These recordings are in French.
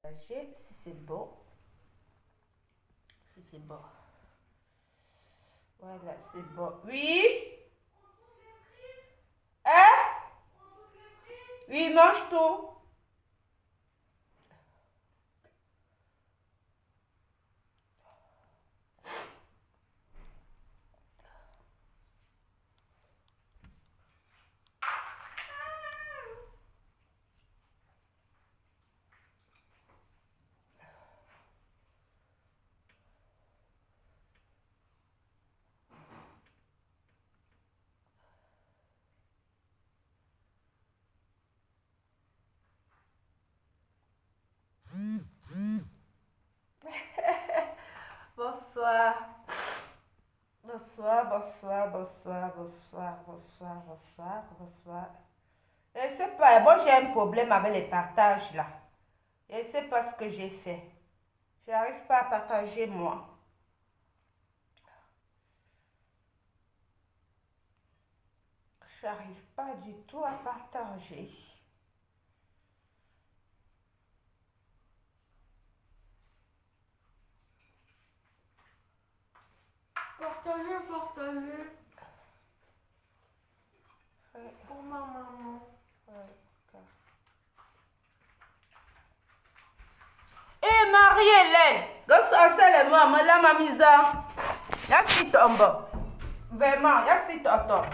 Si c'est bon. Si c'est bon. Voilà, c'est bon. Oui? Hein? Oui, mange tout. Bonsoir. Bonsoir, bonsoir, bonsoir, bonsoir, bonsoir, bonsoir, bonsoir. Je ne sais pas, moi j'ai un problème avec les partages là. Je ne sais pas ce que j'ai fait. Je n'arrive pas à partager moi. Je n'arrive pas du tout à partager. Partagez, partagez. Ouais, Pour ma maman. ouais, d'accord. Eh Marie-Hélène, gosse le maman, la mamisa. Y'a qui tombe. Vraiment, y'a qui tombe.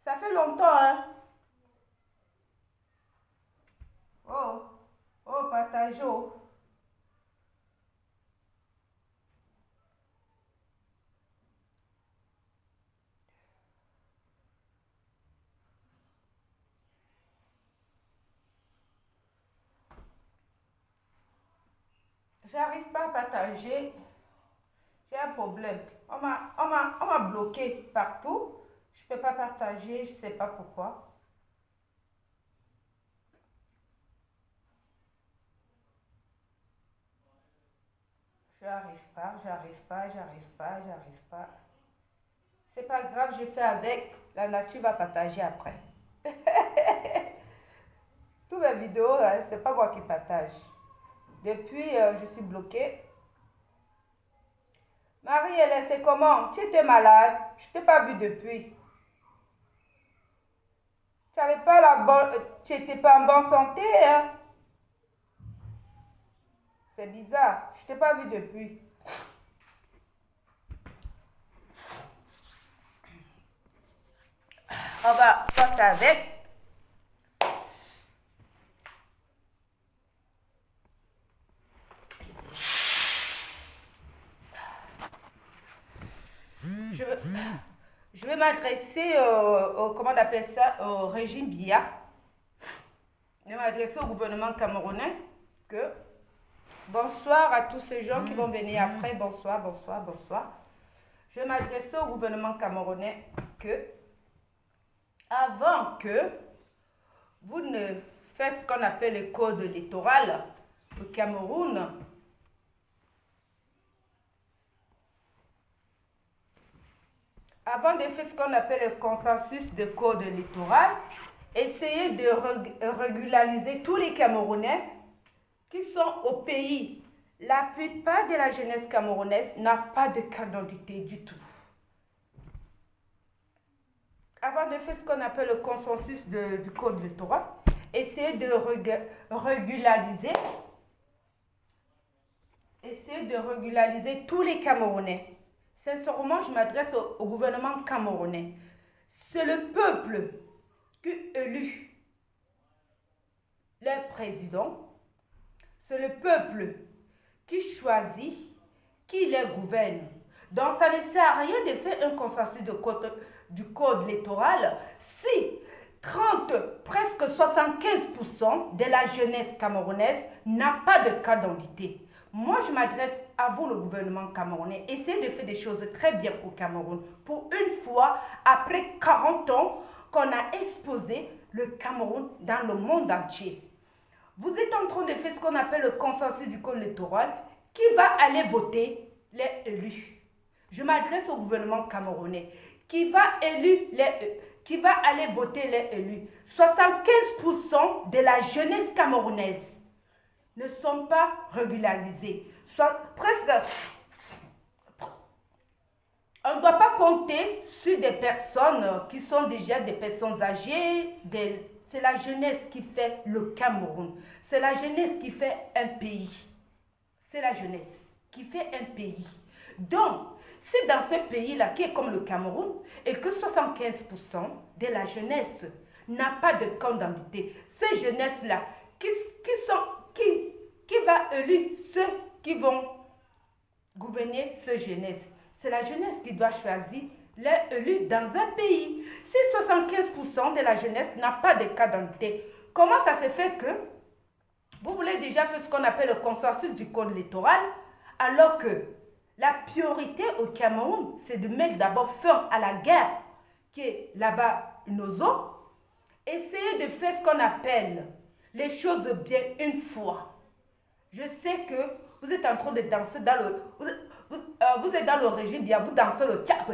Ça fait longtemps, hein. Oh, oh, partage. Oh. J'arrive pas à partager. J'ai un problème. On m'a bloqué partout. Je peux pas partager, je sais pas pourquoi. J'arrive pas. C'est pas grave, je fais avec. La nature va partager après. Toutes mes vidéos, c'est pas moi qui partage. Depuis, je suis bloquée. Marie-Hélène, c'est comment? Tu étais malade? Je t'ai pas vu depuis. Tu avais pas la bonne, tu étais pas en bonne santé, hein? C'est bizarre. Je t'ai pas vu depuis. On va faire avec. Je, je vais m'adresser comment on appelle ça, au régime Biya. Je vais m'adresser au gouvernement camerounais que bonsoir à tous ces gens qui vont venir après. Bonsoir, bonsoir, bonsoir. Je vais m'adresser au gouvernement camerounais que avant que vous ne faites ce qu'on appelle le code électoral au Cameroun, avant de faire ce qu'on appelle le consensus de code électoral, essayez de régulariser tous les Camerounais qui sont au pays. La plupart de la jeunesse camerounaise n'a pas de carte d'identité du tout. Avant de faire ce qu'on appelle le consensus du code électoral, essayez de régulariser tous les Camerounais. Sincèrement, je m'adresse au gouvernement camerounais. C'est le peuple qui élit leur président. C'est le peuple qui choisit qui les gouverne. Donc, ça ne sert à rien de faire un consensus du code électoral si 30, presque 75% de la jeunesse camerounaise n'a pas de carte d'identité. Moi, je m'adresse à vous, le gouvernement camerounais. Essayez de faire des choses très bien au Cameroun. Pour une fois, après 40 ans, qu'on a exposé le Cameroun dans le monde entier. Vous êtes en train de faire ce qu'on appelle le consensus du code électoral. Qui va aller voter les élus? Je m'adresse au gouvernement camerounais. Qui va aller voter les élus? 75% de la jeunesse camerounaise ne sont pas régularisés. Soit presque, on ne doit pas compter sur des personnes qui sont déjà des personnes âgées. C'est la jeunesse qui fait le Cameroun. C'est la jeunesse qui fait un pays. C'est la jeunesse qui fait un pays. Donc, si dans ce pays-là, qui est comme le Cameroun, et que 75% de la jeunesse n'a pas de candidature, ces jeunesses-là, qui va élire ceux qui vont gouverner cette jeunesse? C'est la jeunesse qui doit choisir les élus dans un pays. Si 75% de la jeunesse n'a pas de candidature, comment ça se fait que vous voulez déjà faire ce qu'on appelle le consensus du code électoral, alors que la priorité au Cameroun, c'est de mettre d'abord fin à la guerre qui est là-bas, nos eaux, essayer de faire ce qu'on appelle les choses bien une fois. Je sais que vous êtes en train de danser dans le... Vous êtes dans le régime, bien, vous dansez le tchap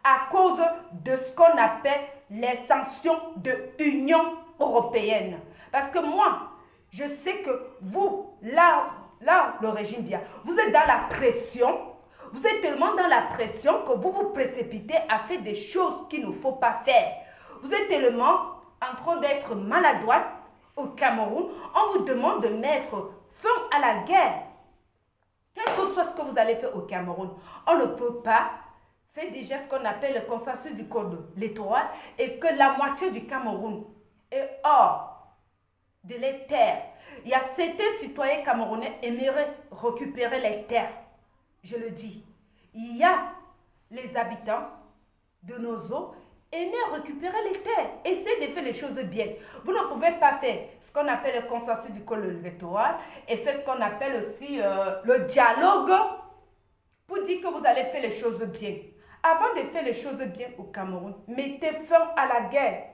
à cause de ce qu'on appelle les sanctions de l'Union européenne. Parce que moi, je sais que vous, là, le régime bien, vous êtes dans la pression, vous êtes tellement dans la pression que vous vous précipitez à faire des choses qu'il ne faut pas faire. Vous êtes tellement en train d'être maladroite au Cameroun, on vous demande de mettre fin à la guerre. Quel que soit ce que vous allez faire au Cameroun, on ne peut pas faire déjà ce qu'on appelle le consensus du code électoral et que la moitié du Cameroun est hors de les terres. Il y a certains citoyens camerounais qui aimeraient récupérer les terres. Je le dis. Il y a les habitants de nos eaux aimeraient récupérer les terres. Essayez de faire les choses bien. Vous ne pouvez pas faire ce qu'on appelle le consensus du code électoral et faire ce qu'on appelle aussi le dialogue pour dire que vous allez faire les choses bien. Avant de faire les choses bien au Cameroun, mettez fin à la guerre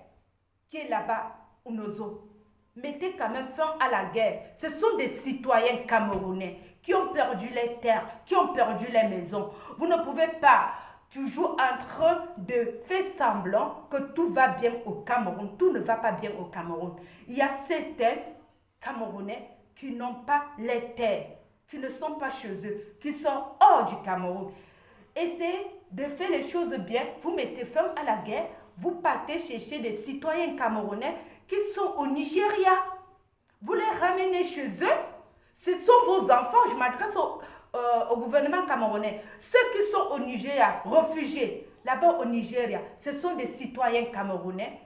qui est là-bas, au nos eaux. Mettez quand même fin à la guerre. Ce sont des citoyens camerounais qui ont perdu les terres, qui ont perdu les maisons. Vous ne pouvez pas toujours en train de faire semblant que tout va bien au Cameroun. Tout ne va pas bien au Cameroun. Il y a certains Camerounais qui n'ont pas les terres, qui ne sont pas chez eux, qui sont hors du Cameroun. Essayez de faire les choses bien. Vous mettez fin à la guerre. Vous partez chercher des citoyens camerounais qui sont au Nigeria. Vous les ramenez chez eux. Ce sont vos enfants. Je m'adresse au gouvernement camerounais. Ceux qui sont au Nigeria, réfugiés, là-bas au Nigeria, ce sont des citoyens camerounais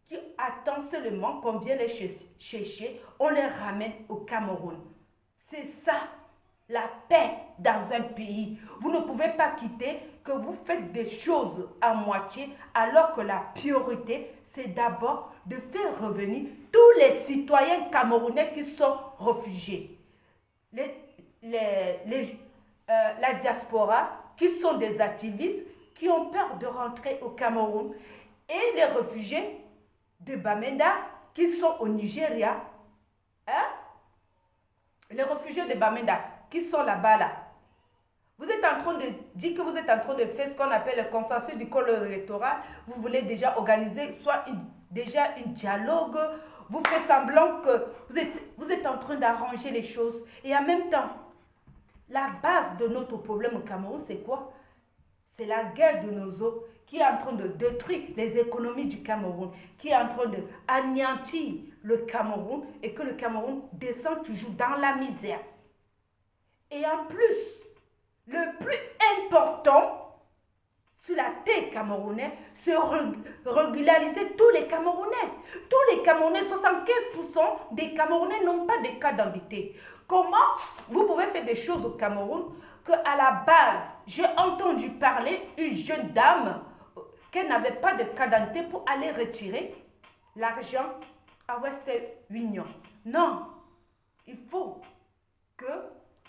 qui attendent seulement qu'on vienne les chercher. On les ramène au Cameroun. C'est ça, la paix dans un pays. Vous ne pouvez pas quitter que vous faites des choses à moitié alors que la priorité, c'est d'abord de faire revenir tous les citoyens camerounais qui sont réfugiés. La diaspora, qui sont des activistes, qui ont peur de rentrer au Cameroun, et les réfugiés de Bamenda, qui sont au Nigeria. Hein? Les réfugiés de Bamenda, qui sont là-bas, là. Vous êtes en train de dire que vous êtes en train de faire ce qu'on appelle le consensus du code électoral. Vous voulez déjà organiser soit déjà un dialogue. Vous faites semblant que vous êtes en train d'arranger les choses. Et en même temps, la base de notre problème au Cameroun, c'est quoi? C'est la guerre de nos eaux qui est en train de détruire les économies du Cameroun, qui est en train d'anéantir le Cameroun et que le Cameroun descend toujours dans la misère. Et en plus, le plus important sur la terre camerounaise, c'est régulariser tous les Camerounais. Tous les Camerounais, 75% des Camerounais n'ont pas de cas d'identité. Comment vous pouvez faire des choses au Cameroun qu'à la base, j'ai entendu parler une jeune dame qu'elle n'avait pas de cas d'identité pour aller retirer l'argent à Western Union. Non, il faut que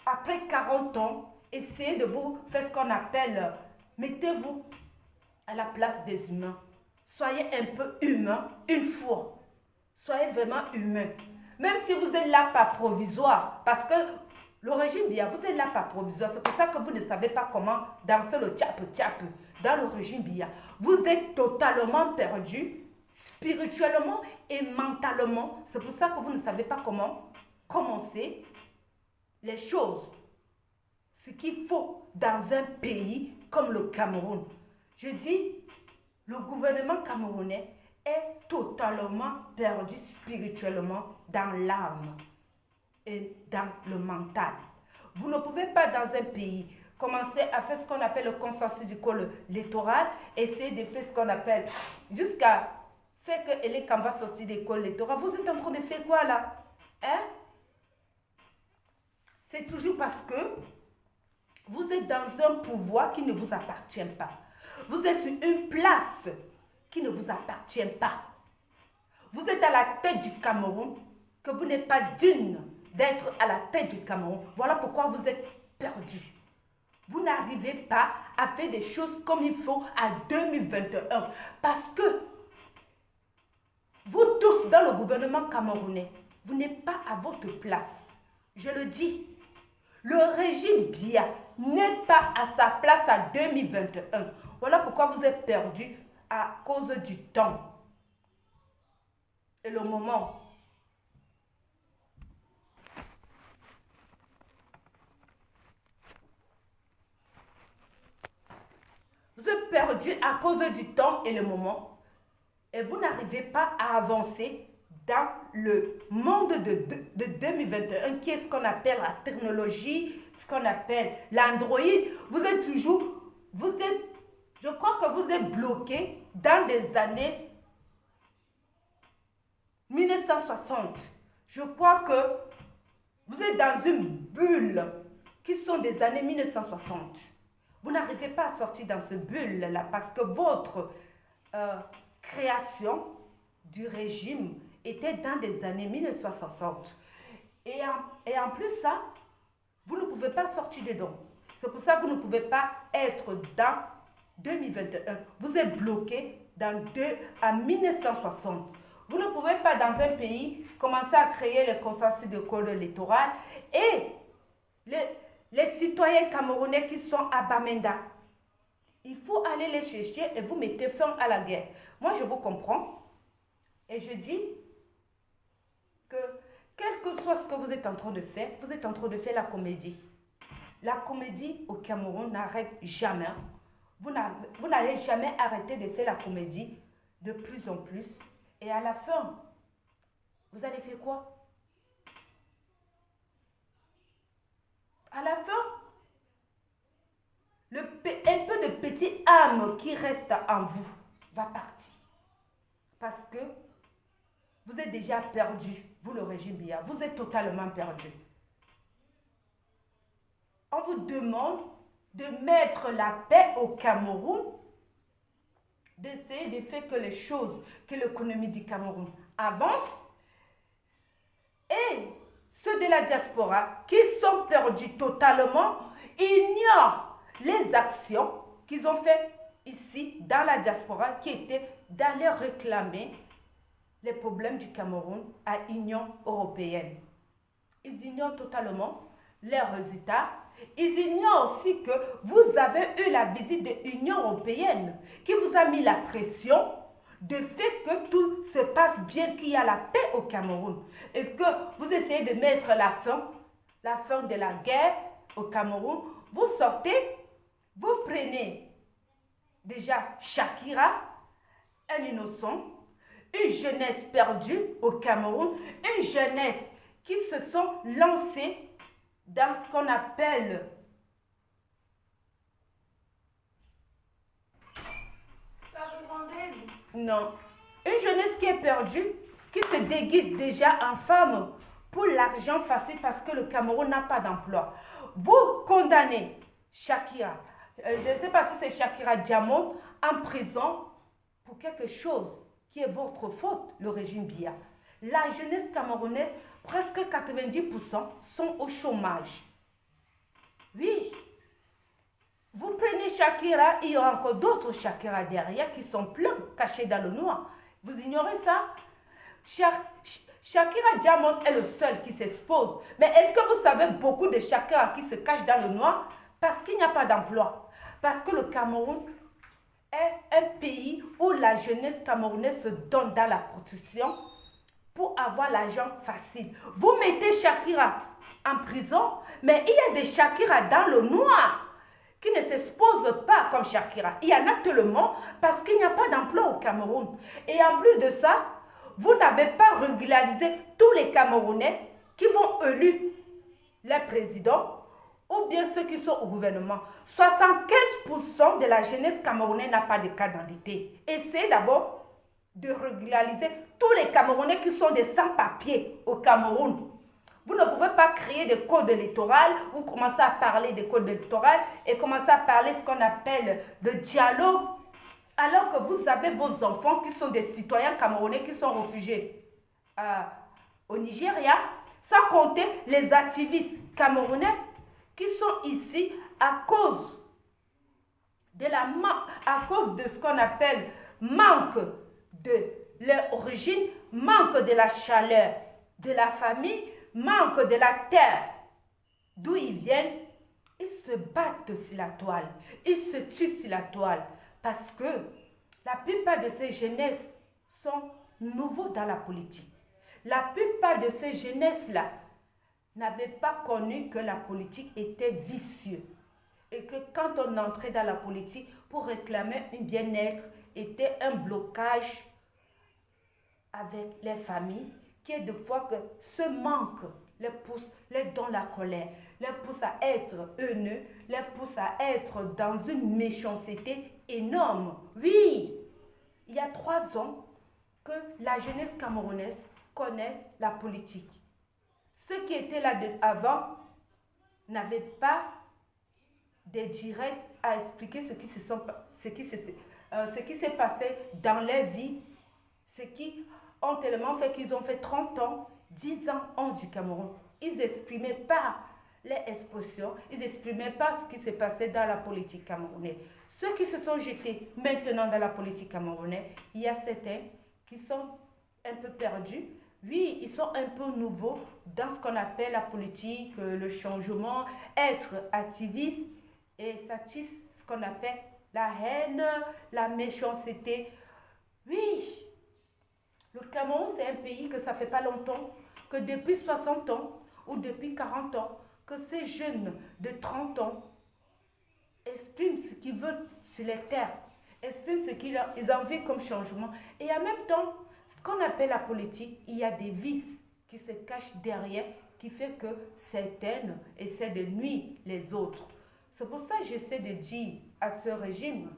après 40 ans, essayez de vous faire ce qu'on appelle, mettez-vous à la place des humains. Soyez un peu humain une fois. Soyez vraiment humain. Même si vous êtes là par provisoire, parce que le régime BIA, vous êtes là par provisoire. C'est pour ça que vous ne savez pas comment danser le tchap-tchap dans le régime BIA. Vous êtes totalement perdu spirituellement et mentalement. C'est pour ça que vous ne savez pas comment commencer les choses. Ce qu'il faut dans un pays comme le Cameroun. Je dis, le gouvernement camerounais est totalement perdu spirituellement dans l'âme et dans le mental. Vous ne pouvez pas dans un pays commencer à faire ce qu'on appelle le consensus du col électoral, essayer de faire ce qu'on appelle jusqu'à faire que les va sortir des cols électoraux. Vous êtes en train de faire quoi là? Hein? C'est toujours parce que vous êtes dans un pouvoir qui ne vous appartient pas. Vous êtes sur une place qui ne vous appartient pas. Vous êtes à la tête du Cameroun, que vous n'êtes pas digne d'être à la tête du Cameroun. Voilà pourquoi vous êtes perdu. Vous n'arrivez pas à faire des choses comme il faut à 2021. Parce que vous tous dans le gouvernement camerounais, vous n'êtes pas à votre place. Je le dis. Le régime Biya n'est pas à sa place à 2021. Voilà pourquoi vous êtes perdu à cause du temps et le moment. Vous êtes perdu à cause du temps et le moment et vous n'arrivez pas à avancer dans le monde de 2021 qui est ce qu'on appelle la technologie, ce qu'on appelle l'Android. Vous êtes toujours, je crois que vous êtes bloqué dans des années 1960. Je crois que vous êtes dans une bulle qui sont des années 1960. Vous n'arrivez pas à sortir dans ce bulle-là parce que votre création du régime était dans des années 1960. Et en plus ça, vous ne pouvez pas sortir dedans. C'est pour ça que vous ne pouvez pas être dans 2021. Vous êtes bloqué à 1960. Vous ne pouvez pas dans un pays commencer à créer le consensus de code électoral et les citoyens camerounais qui sont à Bamenda. Il faut aller les chercher et vous mettez fin à la guerre. Moi, je vous comprends. Et je dis que quel que soit ce que vous êtes en train de faire, vous êtes en train de faire la comédie. La comédie au Cameroun n'arrête jamais. Vous n'allez jamais arrêter de faire la comédie de plus en plus. Et à la fin, vous allez faire quoi? À la fin, un peu de petit âme qui reste en vous va partir. Parce que vous êtes déjà perdu, vous le régime Biya, vous êtes totalement perdu. On vous demande de mettre la paix au Cameroun, d'essayer de faire que les choses, que l'économie du Cameroun avance. Et ceux de la diaspora qui sont perdus totalement ignorent les actions qu'ils ont faites ici dans la diaspora qui étaient d'aller réclamer les problèmes du Cameroun à l'Union européenne. Ils ignorent totalement les résultats. Ils ignorent aussi que vous avez eu la visite de l'Union européenne qui vous a mis la pression de fait que tout se passe bien, qu'il y a la paix au Cameroun et que vous essayez de mettre la fin de la guerre au Cameroun. Vous sortez, vous prenez déjà Shakira, un innocent, une jeunesse perdue au Cameroun, une jeunesse qui se sont lancées dans ce qu'on appelle non, une jeunesse qui est perdue, qui se déguise déjà en femme pour l'argent facile parce que le Cameroun n'a pas d'emploi. Vous condamnez Shakira, je ne sais pas si c'est Shakira Diamond, en prison pour quelque chose qui est votre faute, le régime Biya. La jeunesse camerounaise, presque 90% sont au chômage. Oui. Vous prenez Shakira, il y aura encore d'autres Shakira derrière qui sont pleins, cachés dans le noir. Vous ignorez ça? Shakira Diamond est le seul qui s'expose. Mais est-ce que vous savez beaucoup de Shakira qui se cachent dans le noir? Parce qu'il n'y a pas d'emploi. Parce que le Cameroun est un pays où la jeunesse camerounaise se donne dans la prostitution pour avoir l'argent facile. Vous mettez Shakira en prison, mais il y a des Shakira dans le noir qui ne s'exposent pas comme Shakira. Il y en a tellement parce qu'il n'y a pas d'emploi au Cameroun. Et en plus de ça, vous n'avez pas régularisé tous les Camerounais qui vont élire les présidents ou bien ceux qui sont au gouvernement. 75% de la jeunesse camerounaise n'a pas de carte d'identité. Essayez d'abord de régulariser tous les Camerounais qui sont des sans-papiers au Cameroun. Vous ne pouvez pas créer des codes électoraux ou commencer à parler des codes électoraux et commencer à parler ce qu'on appelle de dialogue, alors que vous avez vos enfants qui sont des citoyens camerounais qui sont réfugiés au Nigeria, sans compter les activistes camerounais qui sont ici à cause de ce qu'on appelle manque de leur origine, manque de la chaleur de la famille, manque de la terre d'où ils viennent. Ils se battent sur la toile, ils se tuent sur la toile parce que la plupart de ces jeunesses sont nouveaux dans la politique. La plupart de ces jeunesses-là n'avaient pas connu que la politique était vicieuse et que quand on entrait dans la politique pour réclamer un bien-être, était un blocage avec les familles qui est de fois que ce manque les pousse dans la colère, les pousse à être haineux, les pousse à être dans une méchanceté énorme. Oui, il y a 3 ans que la jeunesse camerounaise connaisse la politique. Ceux qui étaient là avant n'avaient pas de direct à expliquer ce qui s'est passé dans leur vie, ce qui ont tellement fait qu'ils ont fait 30 ans, 10 ans du Cameroun. Ils n'exprimaient pas les expressions, ils n'exprimaient pas ce qui se passait dans la politique camerounaise. Ceux qui se sont jetés maintenant dans la politique camerounaise, il y a certains qui sont un peu perdus. Oui, ils sont un peu nouveaux dans ce qu'on appelle la politique, le changement, être activiste et ça tisse ce qu'on appelle la haine, la méchanceté. Oui, le Cameroun, c'est un pays que ça ne fait pas longtemps, que depuis 60 ans ou depuis 40 ans, que ces jeunes de 30 ans expriment ce qu'ils veulent sur les terres, expriment ce qu'ils ont envie comme changement. Et en même temps, ce qu'on appelle la politique, il y a des vices qui se cachent derrière, qui fait que certaines essaient de nuire les autres. C'est pour ça que j'essaie de dire à ce régime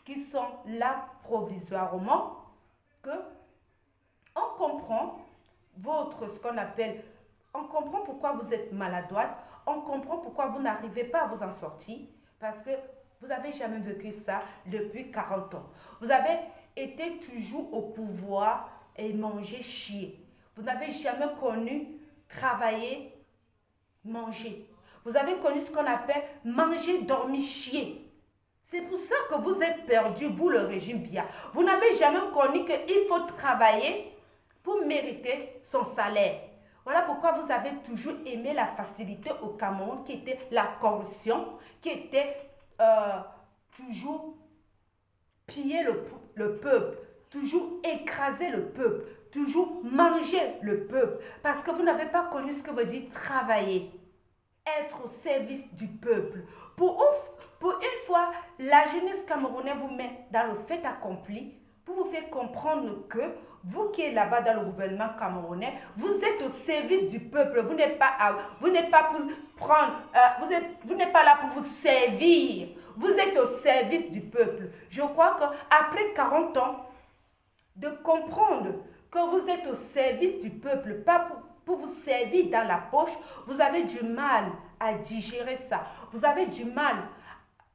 qui sont là provisoirement que on comprend on comprend pourquoi vous êtes maladroite, on comprend pourquoi vous n'arrivez pas à vous en sortir, parce que vous n'avez jamais vécu ça depuis 40 ans. Vous avez été toujours au pouvoir et manger, chier. Vous n'avez jamais connu travailler, manger. Vous avez connu ce qu'on appelle manger, dormir, chier. C'est pour ça que vous êtes perdu, vous le régime Biya. Vous n'avez jamais connu qu'il faut travailler pour mériter son salaire. Voilà pourquoi vous avez toujours aimé la facilité au Cameroun, qui était la corruption, qui était toujours piller le peuple, toujours écraser le peuple, toujours manger le peuple. Parce que vous n'avez pas connu ce que veut dire travailler, être au service du peuple. Pour une fois, la jeunesse camerounaise vous met dans le fait accompli pour vous faire comprendre que vous qui êtes là-bas dans le gouvernement camerounais, vous êtes au service du peuple. Vous n'êtes pas là pour vous servir. Vous êtes au service du peuple. Je crois qu'après 40 ans, de comprendre que vous êtes au service du peuple, pas pour vous servir dans la poche, vous avez du mal à digérer ça. Vous avez du mal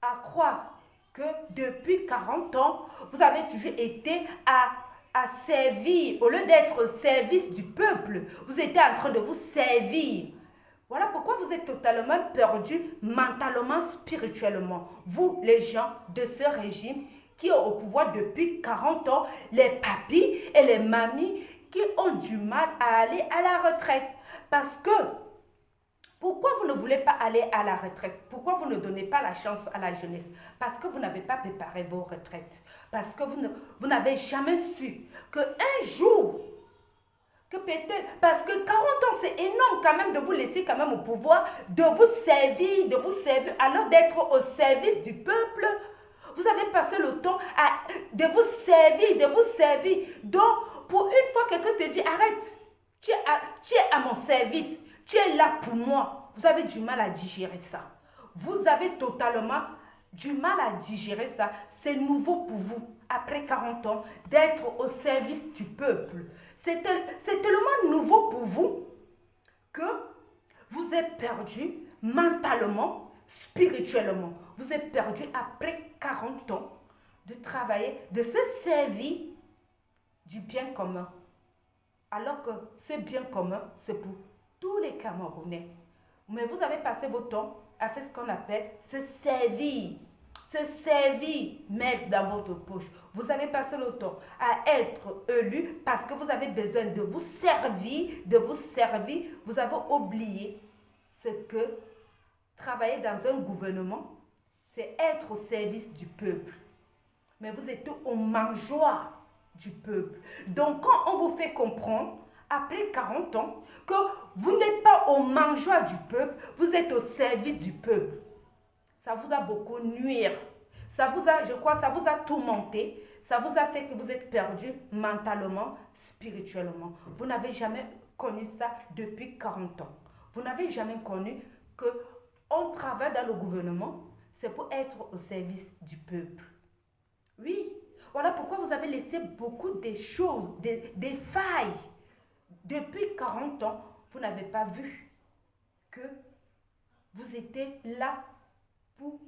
à croire que depuis 40 ans, vous avez toujours été à servir. Au lieu d'être au service du peuple, vous étiez en train de vous servir. Voilà pourquoi vous êtes totalement perdu mentalement, spirituellement. Vous, les gens de ce régime qui est au pouvoir depuis 40 ans, les papis et les mamies qui ont du mal à aller à la retraite. Parce que Pourquoi vous ne voulez pas aller à la retraite? Pourquoi vous ne donnez pas la chance à la jeunesse? Parce que vous n'avez pas préparé vos retraites. Parce que vous n'avez jamais su qu'un jour, que peut-être, parce que 40 ans, c'est énorme quand même de vous laisser quand même au pouvoir, de vous servir, alors d'être au service du peuple. Vous avez passé le temps de vous servir. Donc, pour une fois, quelqu'un te dit, arrête, tu es à mon service, tu es là pour moi. Vous avez du mal à digérer ça. Vous avez totalement du mal à digérer ça. C'est nouveau pour vous, après 40 ans, d'être au service du peuple. C'est tellement nouveau pour vous que vous êtes perdu mentalement, spirituellement. Vous êtes perdu après 40 ans de travailler, de se servir du bien commun. Alors que ce bien commun, c'est pour tous les Camerounais. Mais vous avez passé votre temps à faire ce qu'on appelle se servir. Se servir, mettre dans votre poche. Vous avez passé le temps à être élu parce que vous avez besoin de vous servir, Vous avez oublié ce que travailler dans un gouvernement, c'est être au service du peuple. Mais vous êtes au mangeoire du peuple. Donc quand on vous fait comprendre, après 40 ans, que vous n'êtes pas au mangeoire du peuple, vous êtes au service du peuple, ça vous a beaucoup nuire. Ça vous a tourmenté. Ça vous a fait que vous êtes perdu mentalement, spirituellement. Vous n'avez jamais connu ça depuis 40 ans. Vous n'avez jamais connu qu'on travaille dans le gouvernement, c'est pour être au service du peuple. Oui, voilà pourquoi vous avez laissé beaucoup de choses, des failles. Depuis 40 ans, vous n'avez pas vu que vous étiez là pour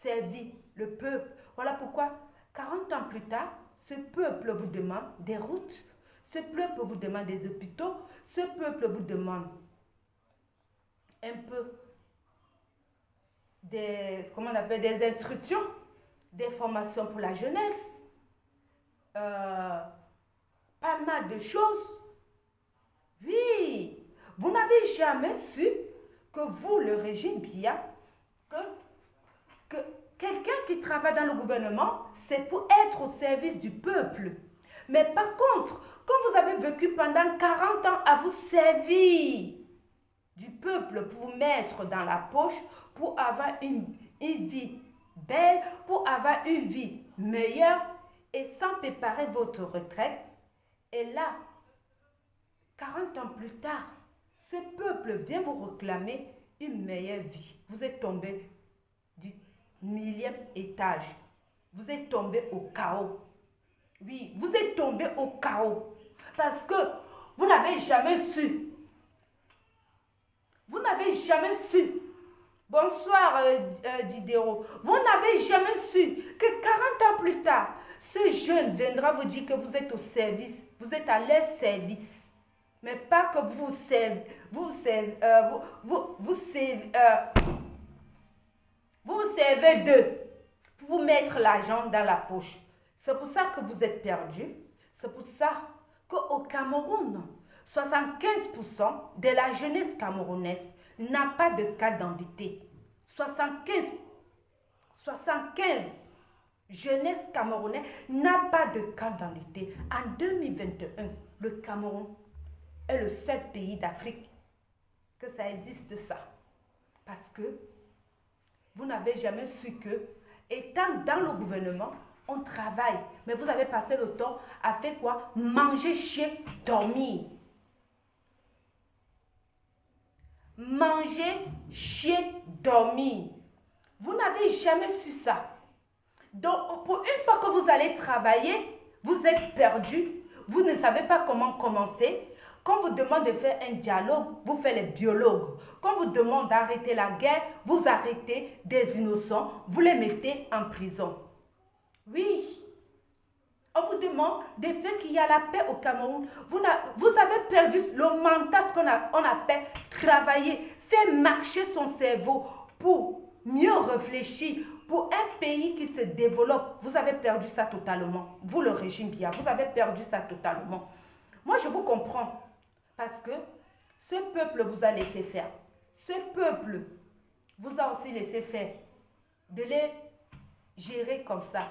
servir le peuple. Voilà pourquoi 40 ans plus tard, ce peuple vous demande des routes, ce peuple vous demande des hôpitaux, ce peuple vous demande un peu des instructions, des formations pour la jeunesse, pas mal de choses. Oui, vous n'avez jamais su que vous, le régime Biya, que quelqu'un qui travaille dans le gouvernement, c'est pour être au service du peuple. Mais par contre, quand vous avez vécu pendant 40 ans à vous servir du peuple pour vous mettre dans la poche, pour avoir une vie belle, pour avoir une vie meilleure, et sans préparer votre retraite, et là, 40 ans plus tard, ce peuple vient vous réclamer une meilleure vie. Vous êtes tombé du millième étage. Vous êtes tombé au chaos. Oui, vous êtes tombé au chaos. Parce que vous n'avez jamais su. Vous n'avez jamais su. Bonsoir Diderot. Vous n'avez jamais su que 40 ans plus tard, ce jeune viendra vous dire que vous êtes au service. Vous êtes à leur service. Mais pas que vous servez d'eux pour vous mettre l'argent dans la poche. C'est pour ça que vous êtes perdu. C'est pour ça qu'au Cameroun, 75% de la jeunesse camerounaise n'a pas de carte d'identité. 75 jeunesse camerounaise n'a pas de carte d'identité. En 2021, le Cameroun est le seul pays d'Afrique que ça existe ça. Parce que vous n'avez jamais su que, étant dans le gouvernement, on travaille. Mais vous avez passé le temps à faire quoi? Manger, chier, dormir. Manger, chier, dormir. Vous n'avez jamais su ça. Donc, pour une fois que vous allez travailler, vous êtes perdu. Vous ne savez pas comment commencer. Quand vous demande de faire un dialogue, vous faites les biologues. Quand vous demande d'arrêter la guerre, vous arrêtez des innocents, vous les mettez en prison. Oui, on vous demande de faire qu'il y a la paix au Cameroun. Vous avez perdu le mental, ce qu'on appelle travailler, faire marcher son cerveau pour mieux réfléchir, pour un pays qui se développe. Vous avez perdu ça totalement. Vous, le régime Biya, vous avez perdu ça totalement. Moi, je vous comprends. Parce que ce peuple vous a laissé faire. ce peuple vous a aussi laissé faire, de les gérer comme ça.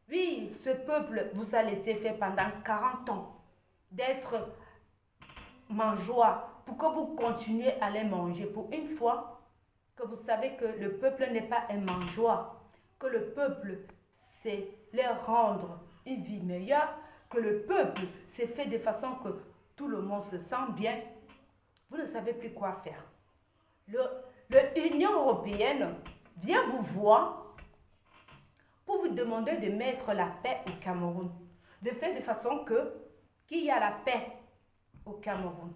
Oui, ce peuple vous a laissé faire pendant 40 ans d'être mangeois pour que vous continuez à les manger. Pour une fois que vous savez que le peuple n'est pas un mangeois, que le peuple, c'est leur rendre une vie meilleure, que le peuple s'est fait de façon que tout le monde se sent bien, vous ne savez plus quoi faire. L'Union européenne vient vous voir pour vous demander de mettre la paix au Cameroun, de faire de façon qu'il y a la paix au Cameroun.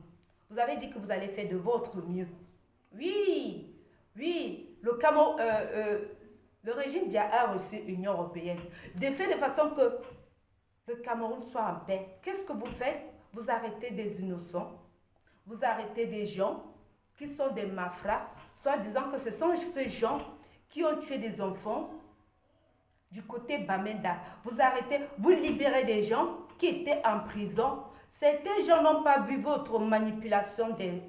Vous avez dit que vous allez faire de votre mieux. Oui, le régime Biya a reçu l'Union européenne, de faire de façon que le Cameroun soit en paix. Qu'est-ce que vous faites? Vous arrêtez des innocents, vous arrêtez des gens qui sont des mafras, soit disant que ce sont ces gens qui ont tué des enfants du côté Bamenda. Vous arrêtez, vous libérez des gens qui étaient en prison. Certains gens n'ont pas vu votre manipulation des...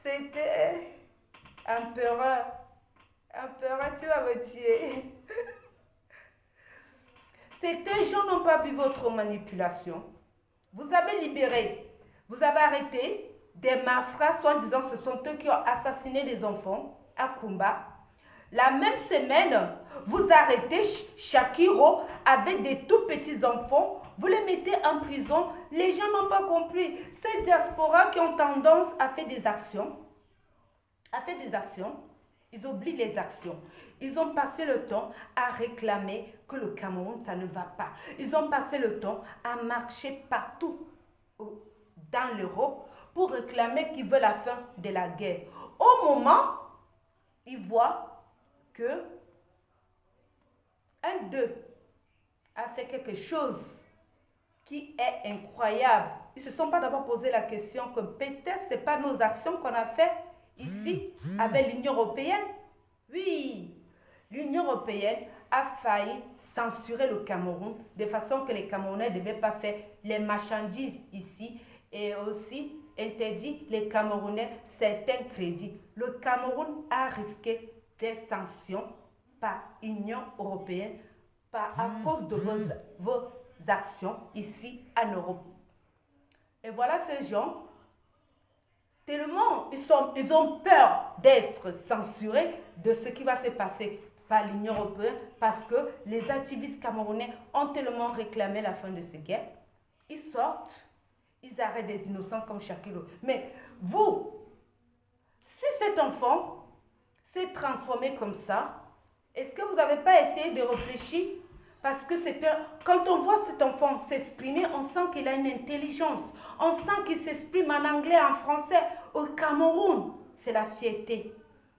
C'était empereur. Empereur, tu vas me tuer. Certains gens n'ont pas vu votre manipulation. Vous avez libéré, vous avez arrêté des malfrats, soi-disant ce sont eux qui ont assassiné des enfants à Kumba. La même semaine, vous arrêtez Shakiro avec des tout petits enfants, vous les mettez en prison. Les gens n'ont pas compris. Ces diasporas qui ont tendance à faire des actions, ils oublient les actions. Ils ont passé le temps à réclamer que le Cameroun, ça ne va pas. Ils ont passé le temps à marcher partout dans l'Europe pour réclamer qu'ils veulent la fin de la guerre. Au moment, ils voient que un d'eux a fait quelque chose qui est incroyable. Ils ne se sont pas d'abord posé la question que peut-être ce n'est pas nos actions qu'on a fait ici avec l'Union européenne. Oui, l'Union européenne a failli censurer le Cameroun de façon que les Camerounais ne devaient pas faire les marchandises ici et aussi interdit les Camerounais certains crédits. Le Cameroun a risqué des sanctions par l'Union européenne à cause de vos actions ici en Europe. Et voilà ces gens, tellement ils ont peur d'être censurés de ce qui va se passer par l'Union européenne parce que les activistes camerounais ont tellement réclamé la fin de cette guerre. Ils sortent, ils arrêtent des innocents comme Shakiro. Mais vous, si cet enfant s'est transformé comme ça, est-ce que vous n'avez pas essayé de réfléchir? Parce que quand on voit cet enfant s'exprimer, on sent qu'il a une intelligence. On sent qu'il s'exprime en anglais, en français. Au Cameroun, c'est la fierté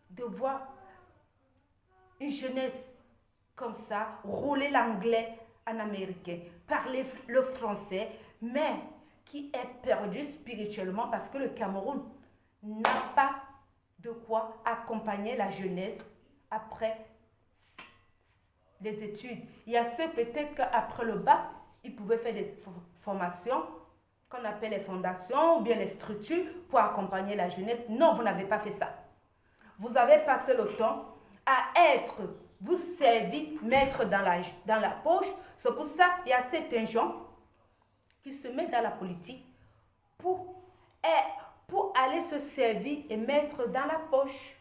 de voir une jeunesse comme ça, rouler l'anglais en américain, parler le français, mais qui est perdu spirituellement parce que le Cameroun n'a pas de quoi accompagner la jeunesse après les études. Il y a ceux peut-être qu'après le bac, ils pouvaient faire des formations qu'on appelle les fondations ou bien les structures pour accompagner la jeunesse. Non, vous n'avez pas fait ça. Vous avez passé le temps à vous servir, mettre dans la poche. C'est pour ça qu'il y a certains gens qui se mettent dans la politique pour aller se servir et mettre dans la poche.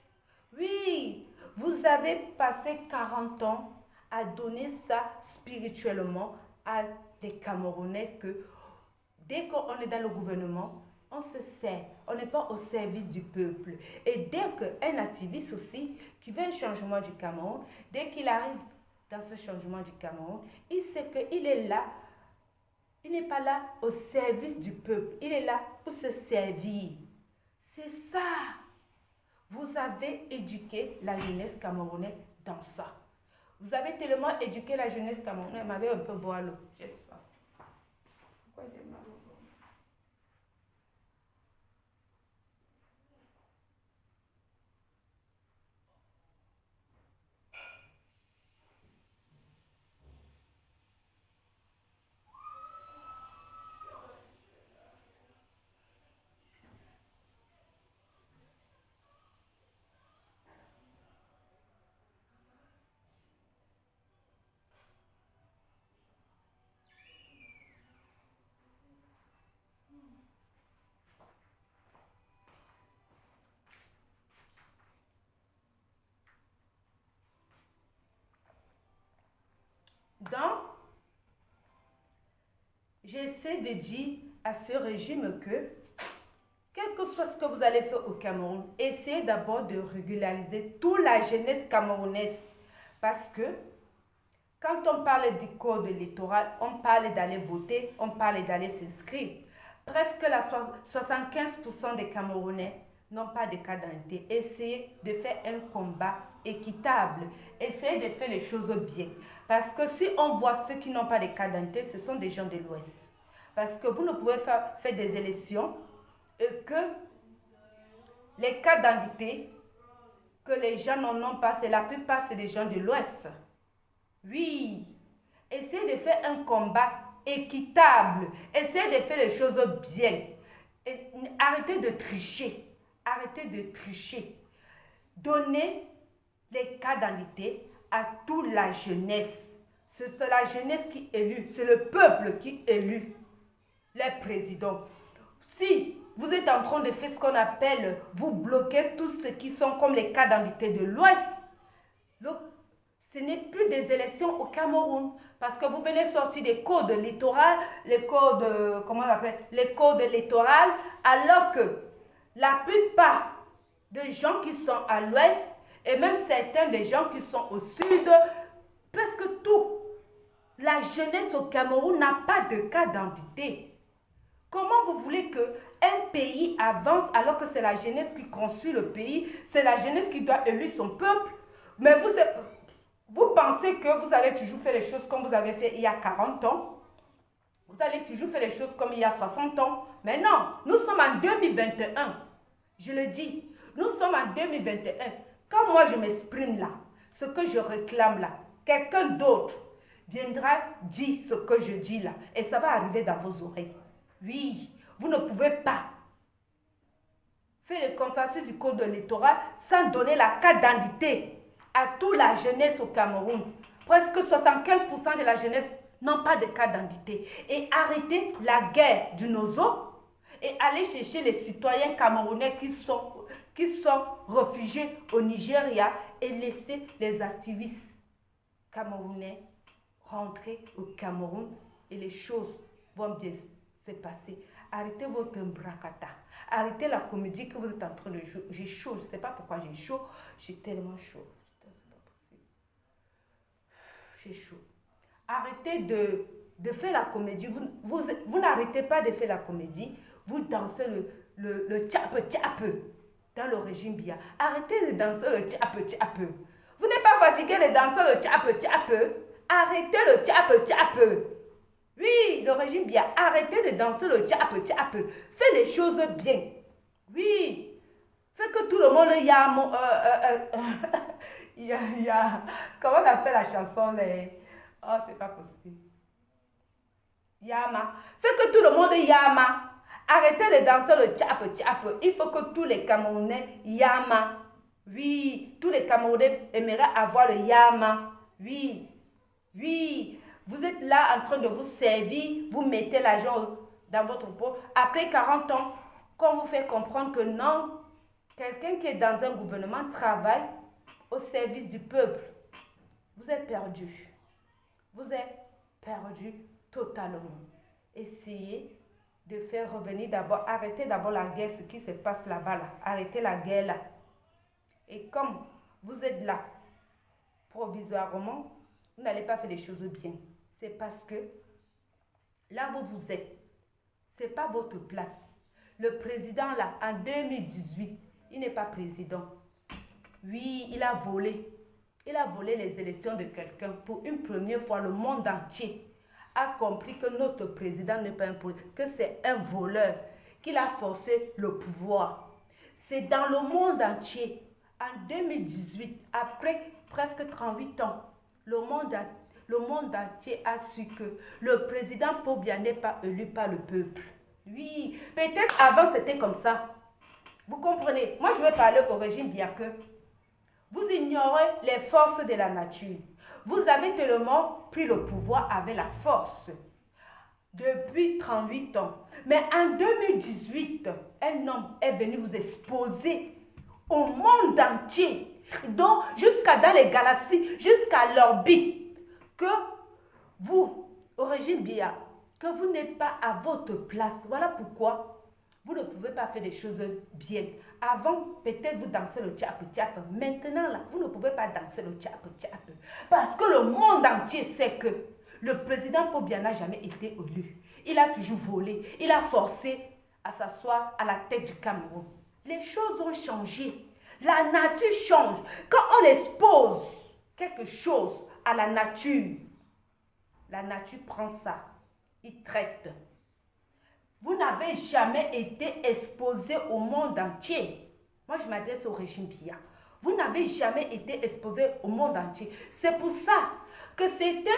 Oui, vous avez passé 40 ans à donner ça spirituellement à des Camerounais que dès qu'on est dans le gouvernement, on se sert, on n'est pas au service du peuple. Et dès qu'un activiste aussi qui veut un changement du Cameroun, dès qu'il arrive dans ce changement du Cameroun, il sait qu'il est là, il n'est pas là au service du peuple, il est là pour se servir. C'est ça. Vous avez éduqué la jeunesse camerounaise dans ça. Vous avez tellement éduqué la jeunesse camerounaise, elle m'avait un peu boire l'eau. J'ai soif. Pourquoi j'ai mal au ventre? Donc, j'essaie de dire à ce régime que, quel que soit ce que vous allez faire au Cameroun, essayez d'abord de régulariser toute la jeunesse camerounaise. Parce que, quand on parle du code électoral, on parle d'aller voter, on parle d'aller s'inscrire. Presque 75% des Camerounais n'ont pas de carte d'identité. Essayez de faire un combat équitable. Essayez de faire les choses bien. Parce que si on voit ceux qui n'ont pas de carte d'identité, ce sont des gens de l'Ouest. Parce que vous ne pouvez faire des élections et que les cartes d'identité que les gens n'en ont pas, c'est la plupart, c'est des gens de l'Ouest. Oui, essayez de faire un combat équitable. Essayez de faire les choses bien. Et arrêtez de tricher. Arrêtez de tricher. Donnez les cartes d'identité à toute la jeunesse. C'est la jeunesse qui élit. C'est le peuple qui élit les présidents. Si vous êtes en train de faire ce qu'on appelle, vous bloquez tout ce qui sont comme les cartes d'identité de l'Ouest, ce n'est plus des élections au Cameroun. Parce que vous venez sortir des codes électoraux, les codes électoraux, alors que la plupart des gens qui sont à l'ouest, et même certains des gens qui sont au sud, presque tout, la jeunesse au Cameroun n'a pas de carte d'identité. Comment vous voulez qu'un pays avance alors que c'est la jeunesse qui construit le pays, c'est la jeunesse qui doit élire son peuple? Mais vous pensez que vous allez toujours faire les choses comme vous avez fait il y a 40 ans? Vous allez toujours faire les choses comme il y a 60 ans? Mais non, nous sommes en 2021. Je le dis, nous sommes en 2021. Quand moi je m'exprime là, ce que je réclame là, quelqu'un d'autre viendra dire ce que je dis là. Et ça va arriver dans vos oreilles. Oui, vous ne pouvez pas faire le consensus du code électoral sans donner la carte d'identité à toute la jeunesse au Cameroun. Presque 75% de la jeunesse n'ont pas de carte d'identité. Et arrêter la guerre du Nozo et aller chercher les citoyens camerounais qui sont réfugiés au Nigeria et laisser les activistes camerounais rentrer au Cameroun et les choses vont bien se passer. Arrêtez votre bracata. Arrêtez la comédie que vous êtes en train de jouer. J'ai chaud, je ne sais pas pourquoi j'ai chaud. J'ai tellement chaud. J'ai chaud. Arrêtez de faire la comédie. Vous n'arrêtez pas de faire la comédie. Vous dansez le tchape dans le régime Biya. Arrêtez de danser le tchape. Vous n'êtes pas fatigué de danser le tchape. Arrêtez le tchape. Oui, le régime Biya. Arrêtez de danser le tchape. Faites les choses bien. Oui. Faites que tout le monde comment on appelle la chanson oh, c'est pas possible. Yama. Faites que tout le monde yama. Arrêtez de danser le tchape. Il faut que tous les Camerounais yama. Oui, tous les Camerounais aimeraient avoir le yama. Oui. Vous êtes là en train de vous servir, vous mettez l'argent dans votre pot. Après 40 ans, qu'on vous fait comprendre que non, quelqu'un qui est dans un gouvernement travaille au service du peuple. Vous êtes perdu. Vous êtes perdu totalement. Essayez de faire revenir d'abord, arrêtez d'abord la guerre, ce qui se passe là-bas. Arrêtez la guerre là. Et comme vous êtes là, provisoirement, vous n'allez pas faire les choses bien. C'est parce que là où vous êtes, ce n'est pas votre place. Le président là, en 2018, il n'est pas président. Oui, il a volé. Il a volé les élections de quelqu'un. Pour une première fois, le monde entier a compris que notre président n'est pas un président, que c'est un voleur, qu'il a forcé le pouvoir. C'est dans le monde entier. En 2018, après presque 38 ans, le monde entier a su que le président Paul Biya n'est pas élu par le peuple. Oui, peut-être avant c'était comme ça. Vous comprenez? Moi je vais parler au régime Biya que vous ignorez les forces de la nature. Vous avez tellement pris le pouvoir avec la force depuis 38 ans. Mais en 2018, un homme est venu vous exposer au monde entier, donc jusqu'à dans les galaxies, jusqu'à l'orbite, que vous, au régime Biya, que vous n'êtes pas à votre place. Voilà pourquoi vous ne pouvez pas faire des choses bien. Avant, peut-être vous dansez le tchap-tchap. Maintenant, là, vous ne pouvez pas danser le tchap-tchap. Parce que le monde entier sait que le président Paul Biya n'a jamais été élu. Il a toujours volé. Il a forcé à s'asseoir à la tête du Cameroun. Les choses ont changé. La nature change. Quand on expose quelque chose à la nature prend ça. Il traite. Vous n'avez jamais été exposé au monde entier. Moi, je m'adresse au régime Biya. Vous n'avez jamais été exposé au monde entier. C'est pour ça que certains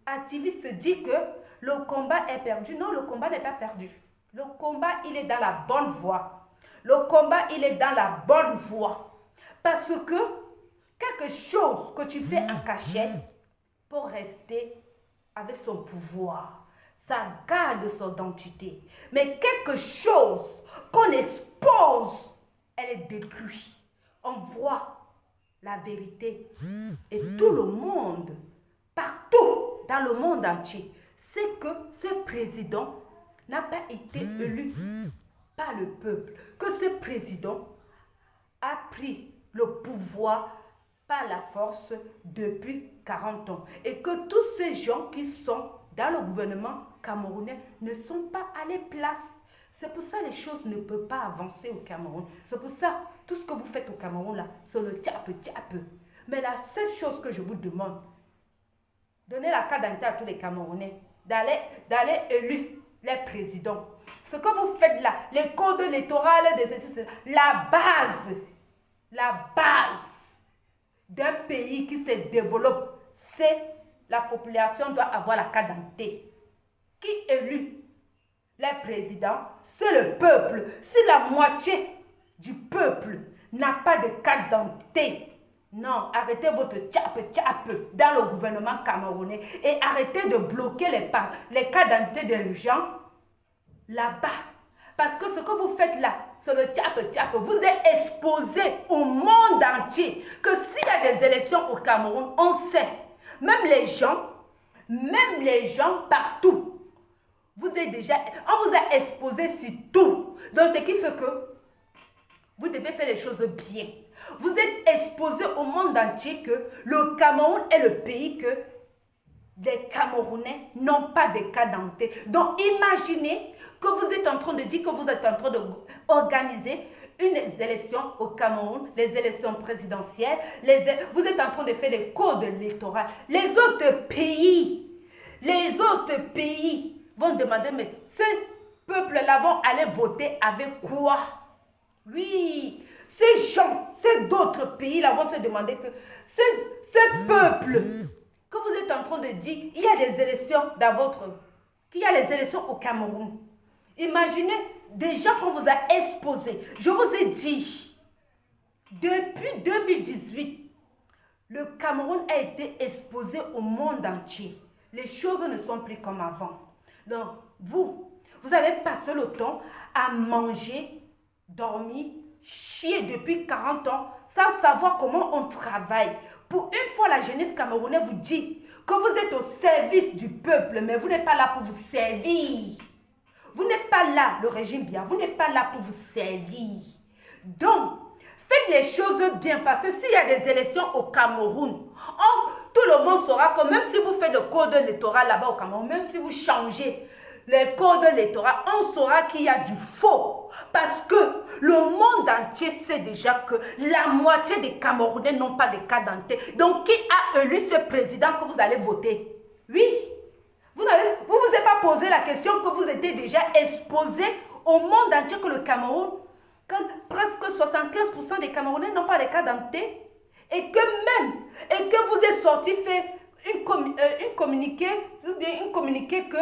activistes se disent que le combat est perdu. Non, le combat n'est pas perdu. Le combat, il est dans la bonne voie. Le combat, il est dans la bonne voie. Parce que quelque chose que tu fais en cachette pour rester avec son pouvoir, ça garde son identité. Mais quelque chose qu'on expose, elle est détruite. On voit la vérité. Et tout le monde, partout dans le monde entier, sait que ce président n'a pas été élu par le peuple. Que ce président a pris le pouvoir par la force depuis 40 ans. Et que tous ces gens qui sont dans le gouvernement camerounais ne sont pas à leur place. C'est pour ça que les choses ne peuvent pas avancer au Cameroun. C'est pour ça, tout ce que vous faites au Cameroun, là, c'est le tchap-tchap. Mais la seule chose que je vous demande, donnez la carte d'identité à tous les Camerounais, d'aller élire les présidents. Ce que vous faites là, les codes électoraux, la base d'un pays qui se développe, c'est la population doit avoir la carte d'identité. Qui élit les présidents? C'est le peuple. Si la moitié du peuple n'a pas de carte d'identité, non, arrêtez votre tchap-tchap dans le gouvernement camerounais et arrêtez de bloquer les cartes d'identité des gens là-bas. Parce que ce que vous faites là, c'est le tchap-tchap. Vous êtes exposé au monde entier que s'il y a des élections au Cameroun, on sait. Même les gens partout. On vous a exposé sur tout. Donc, ce qui fait que vous devez faire les choses bien. Vous êtes exposé au monde entier que le Cameroun est le pays que les Camerounais n'ont pas de carte d'identité. Donc, imaginez que vous êtes en train de dire que vous êtes en train d'organiser une élection au Cameroun, les élections présidentielles, vous êtes en train de faire des codes électoraux. Les autres pays vont demander, mais ces peuples-là vont aller voter avec quoi? Oui, ces d'autres pays-là vont se demander que ce peuple que vous êtes en train de dire, il y a des élections qu'il y a les élections au Cameroun. Imaginez, déjà qu'on vous a exposé, je vous ai dit, depuis 2018, le Cameroun a été exposé au monde entier. Les choses ne sont plus comme avant. Donc, vous avez passé le temps à manger, dormir, chier depuis 40 ans, sans savoir comment on travaille. Pour une fois, la jeunesse camerounaise vous dit que vous êtes au service du peuple, mais vous n'êtes pas là pour vous servir. Vous n'êtes pas là, le régime Biya, vous n'êtes pas là pour vous servir. Donc, faites les choses bien, parce que s'il y a des élections au Cameroun, tout le monde saura que même si vous faites le code électoral là-bas au Cameroun, même si vous changez les codes électoraux, on saura qu'il y a du faux. Parce que le monde entier sait déjà que la moitié des Camerounais n'ont pas de carte d'identité. Donc, qui a élu ce président que vous allez voter? Oui. Vous vous êtes pas posé la question que vous étiez déjà exposé au monde entier que le Cameroun, que presque 75% des Camerounais n'ont pas de carte d'identité. Et que vous êtes sorti faire une communiqué que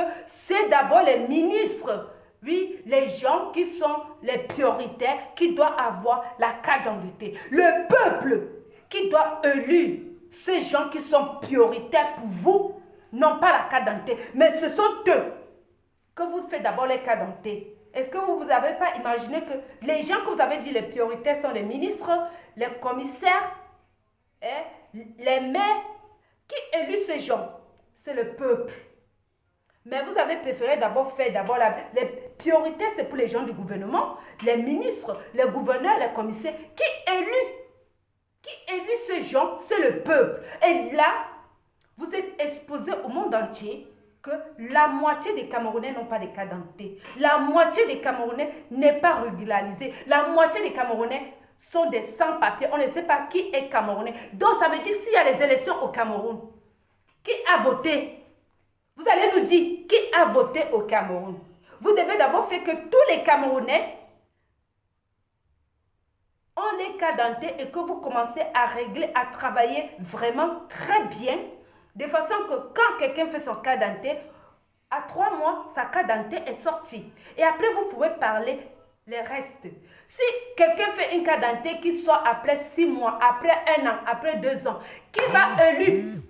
c'est d'abord les ministres, oui, les gens qui sont les prioritaires qui doivent avoir la carte d'identité. Le peuple qui doit élire ces gens qui sont prioritaires pour vous n'ont pas la carte d'identité, mais ce sont eux que vous faites d'abord les cartes d'identité. Est-ce que vous n'avez pas imaginé que les gens que vous avez dit les prioritaires sont les ministres, les commissaires, les maires? Qui élit ces gens? c'est le peuple. Mais vous avez préféré d'abord faire les priorités, c'est pour les gens du gouvernement, les ministres, les gouverneurs, les commissaires. Qui élit ces gens? C'est le peuple. Et là, vous êtes exposé au monde entier que la moitié des Camerounais n'ont pas de carte d'identité. La moitié des Camerounais n'est pas régularisée. La moitié des Camerounais sont des sans-papiers. On ne sait pas qui est Camerounais. Donc, ça veut dire s'il y a les élections au Cameroun, qui a voté? Vous allez nous dire qui a voté au Cameroun. Vous devez d'abord faire que tous les Camerounais ont les cartes d'identité et que vous commencez à régler, à travailler vraiment très bien, de façon que quand quelqu'un fait son carte d'identité, à 3 mois, sa carte d'identité est sortie. Et après, vous pouvez parler les restes. Si quelqu'un fait une carte d'identité qui sort après 6 mois, après 1 an, après 2 ans, qui va élire